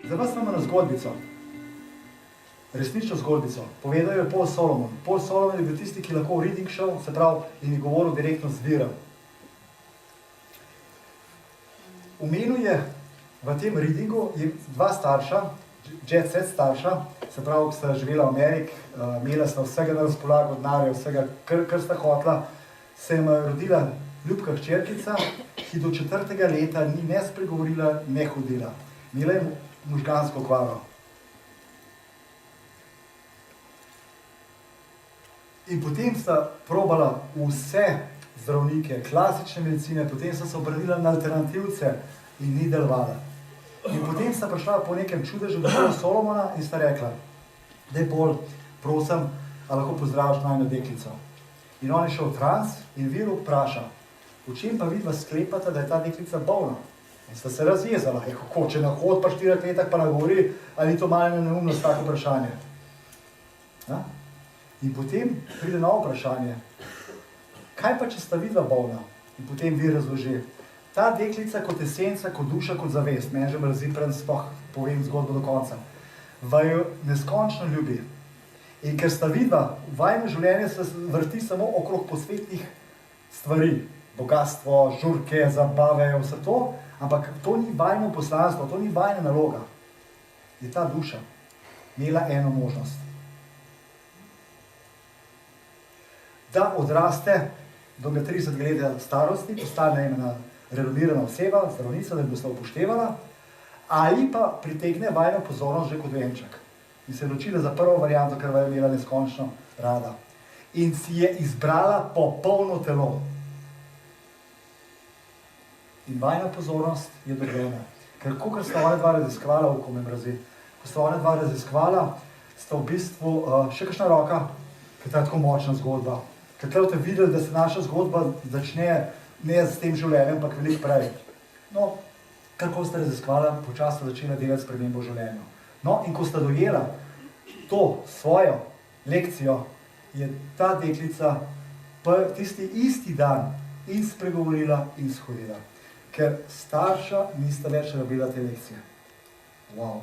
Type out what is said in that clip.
Za vas imamo eno zgodbico, resnično zgodbico. Povedal je Paul Solomon. Paul Solomon je bil tisti, ki lahko v reading šel, se pravi, in je govoril direktno z vira. Omenil je v tem readingu je dva starša, jet set starša, se pravi, ki sta živela v Ameriki, imela sta vsega na razpolago, denarja, vsega, kar sta hotela, se jim je rodila ljubka hčerkica, ki do 4. leta ni ne spregovorila, ne hodila. Imela je možgansko okvaro. In potem sta probala vse zdravnike, klasične medicine, potem sta se obratila na alternativce in ni delovala. In potem sta prišla po nekem čudežu do Paula Solomona in sta rekla, daj Paul, prosim, a lahko pozdraviš najino deklico. In on je šel v trans in Viru vpraša, v čem pa vidva sklepata, da je ta deklica bolna? In sta se razjezala, kako, če ne hod pa 4 letah pa ne govori, ali ni to malo neumnost tako vprašanje. Ja? In potem pride novo vprašanje, kaj pa, če sta vidva bolna? In potem Vir razloži, ta deklica kot esenca, kot duša, kot zavest, meni že mrzi, preden sploh povem zgodbo do konca, vaju neskončno ljubi. In ker sta vidva, vajno življenje se vrti samo okrog posvetnih stvari, bogatstvo, žurke, zabave, vse to, ampak to ni vajno poslanstvo, to ni vajna naloga. Je ta duša imela eno možnost. Da odraste do 30 let starosti, postane ena renomirana oseba, zdravnica, da bi se upoštevala, ali pa pritegne vajno pozornost že kot venček. In se je odločila za prvo varianto, ker je imela neskončno rada. In si je izbrala popolno telo. In vajna pozornost je dobrena. Ker kakor sta ona dva raziskovala, oko me mrazi, ko sta ona dva raziskovala, sta v bistvu še kakšna roka, ker je tako močna zgodba. Ker boste videli, da se naša zgodba začne ne s tem življenjem, ampak veliko prej. No, kar ko sta raziskovala, počasno začela delati spremembo v življenju. No, in ko sta dojela to svojo lekcijo, je ta deklica tisti isti dan in spregovorila in shodila. Ker starša nista več rabila te lekcije. Wow.